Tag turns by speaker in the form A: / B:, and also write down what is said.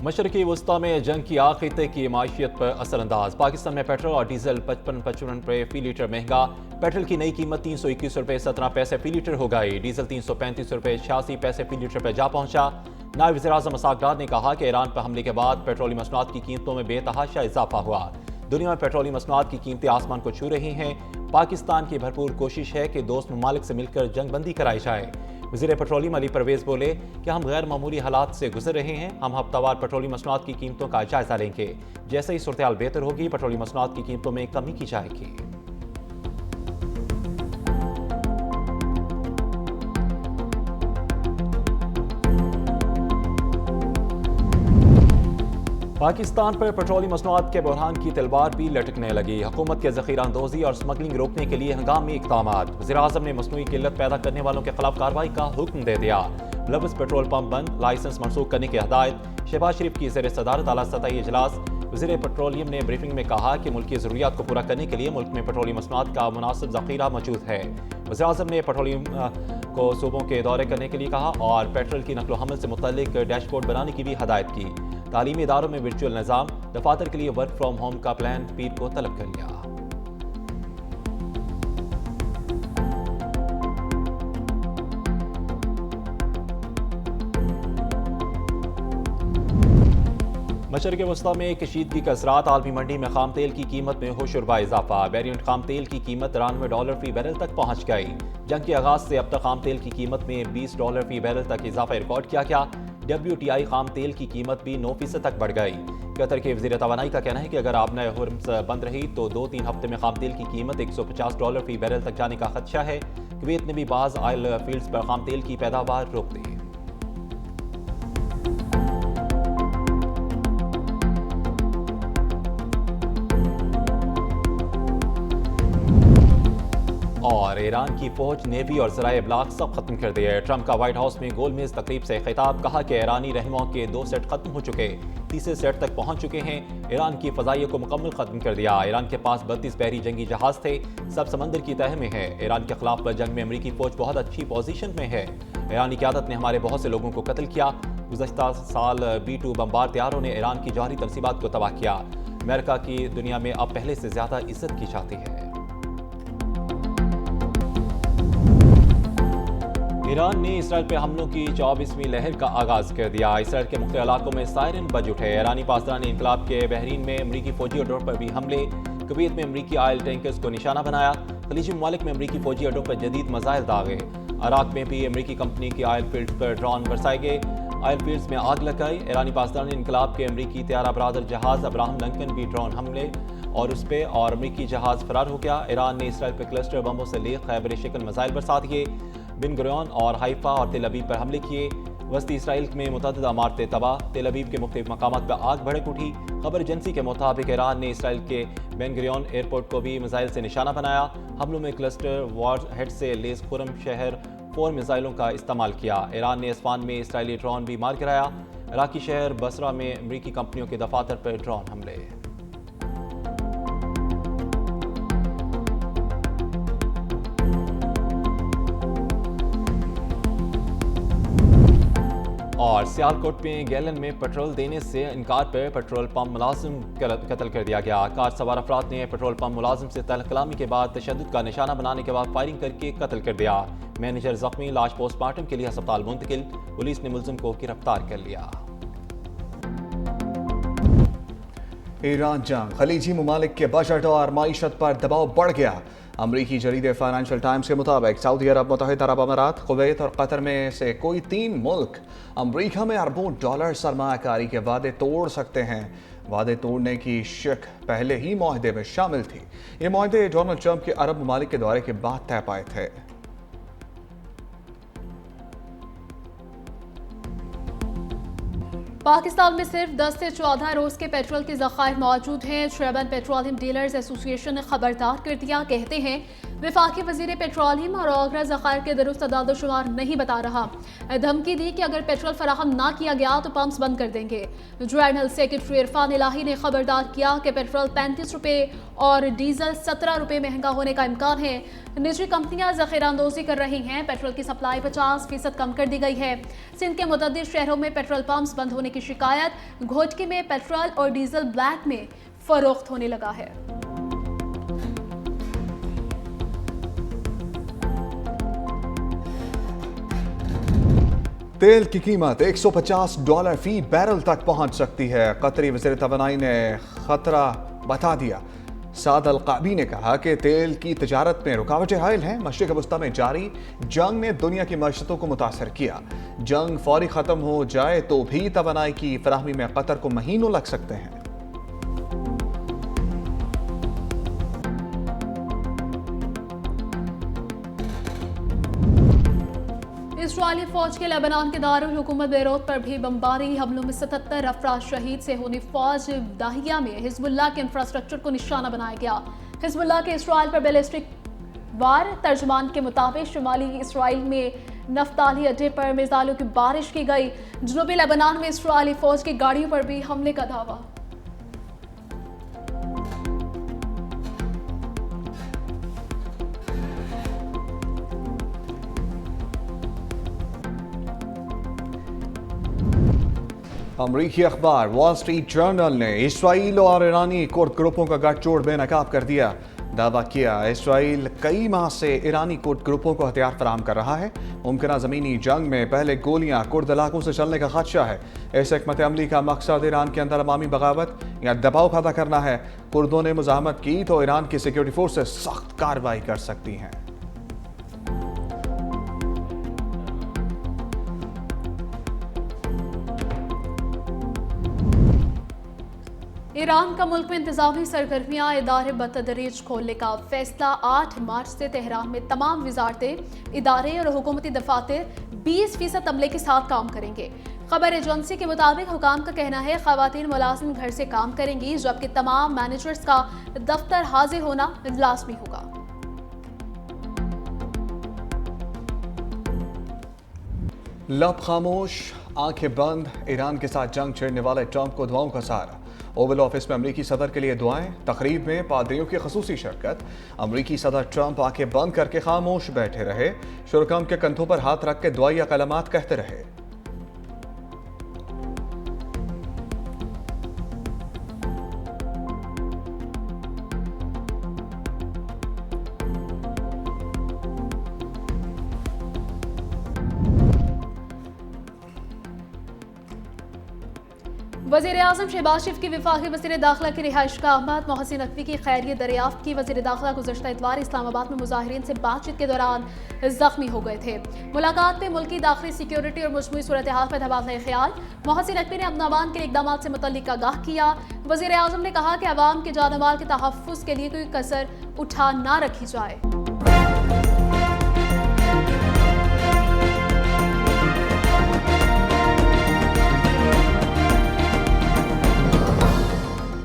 A: मशरकी वस्ता में जंग की आखिर की माशियत पर असरअंदाज। पाकिस्तान में पेट्रोल और डीजल 55 रुपये फी लीटर महंगा। पेट्रोल की नई कीमत 321 रुपये 17 पैसे फी लीटर हो गई। डीजल 335 रुपये 86 पैसे फी लीटर पर जा पहुंचा। नायब वज़ीर-ए-आज़म इस्हाक़ डार ने कहा कि ईरान पर हमले के बाद पेट्रोलियम मसनूआत की कीमतों में बेतहाशा इजाफा हुआ। दुनिया में पेट्रोलियम मसनूआत की कीमतें आसमान को छू रही हैं। पाकिस्तान की भरपूर कोशिश है कि दोस्त ममालिक से मिलकर जंग बंदी कराई जाए। वज़ीर पेट्रोलियम अली परवेज़ बोले कि हम गैर मामूली हालात से गुजर रहे हैं। हम हफ्तावार पेट्रोलियम मसनूआत की कीमतों का जायजा लेंगे। जैसे ही सूरत हाल बेहतर होगी, पेट्रोलियम मसनूआत की कीमतों में कमी की जाएगी। पाकिस्तान पर पेट्रोलियम मसनूआत के बहरान की तलवार भी लटकने लगी। हुकूमत के ज़ख़ीरा अंदोज़ी और स्मगलिंग रोकने के लिए हंगामी इक़दामात। वज़ीर-ए-आज़म ने मसनूई किल्लत पैदा करने वालों के खिलाफ कार्रवाई का हुक्म दे दिया। लफ्ज़ पेट्रोल पंप बंद, लाइसेंस मनसूख करने की हदायत। शहबाज शरीफ की ज़ेर सदारत आला सतही इजलास। वज़ीर पेट्रोलियम ने ब्रीफिंग में कहा कि मुल्क की ज़रूरियात को पूरा करने के लिए मुल्क में पेट्रोलियम मसनूआत का मुनासिब ज़ख़ीरा मौजूद है। वज़ीर-ए-आज़म ने पेट्रोलियम को सूबों के दौरे करने के लिए कहा और पेट्रोल की नकलो हमल से मुतल्लिक डैशबोर्ड बनाने की भी हदायत की। तालीमी इदारों में वर्चुअल निज़ाम, दफातर के लिए वर्क फ्रॉम होम का प्लान पीर को तलब कर लिया। मशरक़ वस्ता में कशीदगी के असरात। आलमी मंडी में खाम तेल की कीमत में होशरुबा इजाफा। बैरिएंट खाम तेल की कीमत $93 फी बैरल तक पहुंच गई। जंग के आगाज से अब तक खाम तेल की कीमत में $20 फी बैरल तक इजाफा रिकॉर्ड किया गया। WTI खाम तेल की कीमत भी 9% तक बढ़ गई। कतर के वज़ीर तवानाई का कहना है कि अगर आबनाए हुर्मुज़ बंद रही तो 2-3 हफ्ते में खाम तेल की कीमत $150 फी बैरल तक जाने का खदशा है। कुवैत ने भी बाज़ ऑयल फील्ड्स पर खाम तेल की पैदावार रोक दी। और ईरान की फौज, नेवी और ज़राए इब्लाग सब खत्म कर दिए। ट्रंप का व्हाइट हाउस में गोल मेज तकरीब से खिताब। कहा कि ईरानी रहनुमाओं के 2 सेट खत्म हो चुके, तीसरे सेट तक पहुंच चुके हैं। ईरान की फ़ज़ाइया को मुकम्मल खत्म कर दिया। ईरान के पास 32 बहरी जंगी जहाज थे, सब समंदर की तह में है। ईरान के खिलाफ जंग में अमरीकी फौज बहुत अच्छी पोजीशन में है। ईरानी क़यादत ने हमारे बहुत से लोगों को कत्ल किया। गुज़श्ता साल B-2 बमबार तैयारों ने ईरान की जौहरी तनसीबात को तबाह किया। अमेरिका की दुनिया में अब पहले से ज़्यादा इज्जत की जाती है। ईरान ने इसराइल पर हमलों की 24वीं लहर का आगाज कर दिया। इसराइल के मुख्तलिफ इलाकों में सायरन बज उठे। ईरानी पासदान इनकलाब के बहरीन में अमरीकी फौजी अड्डों पर भी हमले। कुवैत में अमरीकी ऑयल टैंकर्स को निशाना बनाया। खलीजी ममालिक में अमरीकी फौजी अड्डों पर जदीद मिसाइल दागे। इराक में भी अमरीकी कंपनी की ऑयल फील्ड्स पर ड्रोन बरसाए गए। ऑयल फील्ड्स में आग लग गई। ईरानी पासदान इनकलाब के अमरीकी तैयारा बरादर जहाज अब्राहम लिंकन भी ड्रोन हमले और उस पर और अमरीकी जहाज फरार हो गया। ईरान ने इसराइल पर क्लस्टर बमों से लेकर खैबर शिकल मिसाइल बरसा दिए। बिन गुरियन और हाइफा और तेल अवीव पर हमले किए। वस्ती इसराइल में मुतअद्दिद इमारतें तबाह। तेल अवीव के मुख्तलिफ मकामात पर आग भड़क उठी। खबर एजेंसी के मुताबिक ईरान ने इसराइल के बिन गुरियन एयरपोर्ट को भी मिसाइल से निशाना बनाया। हमलों में क्लस्टर वॉर हेड से लेस खुरम शहर 4 मिसाइलों का इस्तेमाल किया। ईरान ने अस्वान में इसराइली ड्रोन भी मार गिराया। इराकी शहर बसरा में अमरीकी कंपनियों के दफातर पर ड्रोन हमले। और सियालकोट में गैलन में पेट्रोल देने से इनकार पर पेट्रोल पंप मुलाजिम कत्ल कर दिया गया। कार सवार अफराद ने पेट्रोल पंप मुलाजिम से तहलकलामी के बाद तशद्दुद का निशाना बनाने के बाद फायरिंग करके कत्ल कर दिया। मैनेजर जख्मी, लाश पोस्टमार्टम के लिए अस्पताल मुंतकिल। पुलिस ने मुलजिम को गिरफ्तार कर लिया।
B: ईरान जंग, खलीजी ममालिक के बजट और मईशत पर दबाव बढ़ गया। अमरीकी जरीदे फाइनेंशियल टाइम्स के मुताबिक सऊदी अरब, मुत्तहिदा अरब अमारात, कुवैत और कतर में से कोई 3 मुल्क अमरीका में अरबों डॉलर सरमायाकारी के वादे तोड़ सकते हैं। वादे तोड़ने की शक पहले ही मुआहदे में शामिल थी। ये मुआहदे डोनाल्ड ट्रंप के अरब ममालिक के दौरे के बाद तय पाए थे।
C: पाकिस्तान में सिर्फ 10 से 14 रोज के पेट्रोल के ज़खायर मौजूद हैं। चेयरमैन पेट्रोलियम डीलर्स एसोसिएशन ने खबरदार कर दिया। कहते हैं वफाकी वजीर पेट्रोलियम और आगरा ज़खायर के दुरुस्त अदाद-ओ-शुमार नहीं बता रहा। धमकी दी कि अगर पेट्रोल फराहम ना किया गया तो पंप्स बंद कर देंगे। जनरल सेक्रेटरी इरफान इलाही ने खबरदार किया कि पेट्रोल 35 रुपये और डीजल 17 रुपये महंगा होने का इम्कान है। निजी कंपनियां जखीरांदोजी कर रही हैं। पेट्रोल की सप्लाई 50% कम कर दी गई है। सिंध के मुतअद्दिद शहरों में पेट्रोल पंप्स बंद होने की शिकायत। घोटकी में पेट्रोल और डीजल ब्लैक में फरोख्त होने लगा है।
B: तेल की कीमत $150 फी बैरल तक पहुंच सकती है। कतरी वज़ीर तवानाई ने खतरा बता दिया। साद अल-काबी ने कहा कि तेल की तजारत में रुकावटें हायल हैं। मशरिक़ वस्ता में जारी जंग ने दुनिया की मईशतों को मुतासर किया। जंग फौरी ख़त्म हो जाए तो भी तवानाई की फराहमी में कतर को महीनों लग सकते हैं।
C: इस्राईली फौज के लेबनान के दारुल हुकूमत बेरूत पर भी बमबारी हमलों में 77 अफराद शहीद से होने फौज दाहिया में हिजबुल्लाह के इंफ्रास्ट्रक्चर को निशाना बनाया गया। हिजबुल्लाह के इसराइल पर बैलिस्टिक वार। तर्जुमान के मुताबिक शुमाली इसराइल में नफ्ताली अड्डे पर मिसाइलों की बारिश की गई। जनूबी लेबनान में इसराइली फौज की गाड़ियों पर भी हमले का दावा।
B: अमरीकी अखबार वॉल स्ट्रीट जर्नल ने इसराइल और ईरानी कुर्द ग्रुपों का गठजोड़ बेनकाब कर दिया। दावा किया इसराइल कई माह से ईरानी कुर्द ग्रुपों को हथियार फराहम कर रहा है। मुमकिन ज़मीनी जंग में पहले गोलियां कुर्द इलाकों से चलने का खदशा है। इस हिकमत अमली का मकसद ईरान के अंदर अवामी बगावत या दबाव पैदा करना है। कुर्दों ने मुजाहमत की तो ईरान की सिक्योरिटी फोर्सेस सख्त कार्रवाई कर सकती हैं।
C: ईरान का मुल्क में इंतजामी सरगर्मियां इदारे बतदरीज खोलने का फैसला। 8 मार्च से तेहरान में तमाम वजारतें, इदारे और हुकूमती दफातर 20% अमले के साथ काम करेंगे। खबर एजेंसी के मुताबिक हुकाम का कहना है खवातीन मुलाजिम घर से काम करेंगी, जबकि तमाम मैनेजर्स का दफ्तर हाजिर होना लाजमी होगा।
B: लब खामोश, आंखें बंद। ईरान के साथ जंग छेड़ने वाले ट्रंप को दुआओं का सहारा। ओवल ऑफिस में अमरीकी सदर के लिए दुआएं। तकरीब में पादरियों की खसूसी शिरकत। अमरीकी सदर ट्रंप आंखें बंद करके खामोश बैठे रहे। शुरकाम के कंधों पर हाथ रख के दुआया कलमात कहते रहे।
C: वज़ीर आज़म शहबाज शरीफ की वफाकी वज़ीर दाखिला की रिहाइश का अहमद मोहसिन नकवी की खैरियत दरियाफ्त की। वज़ीर दाखिला गुज़श्ता इतवार इस्लामाबाद में मुजाहिरीन से बातचीत के दौरान जख्मी हो गए थे। मुलाकात में मुल्की दाखिली सिक्योरिटी और मजमूई सूरत हाल पर तबादला ख्याल। मोहसिन नकवी ने अमन अमान के इक़दाम से मुतल्लिक़ आगाह किया। वज़ीर आज़म ने कहा कि अवाम के जान माल के तहफ़्फ़ुज़ के लिए कोई कसर उठा ना रखी जाए।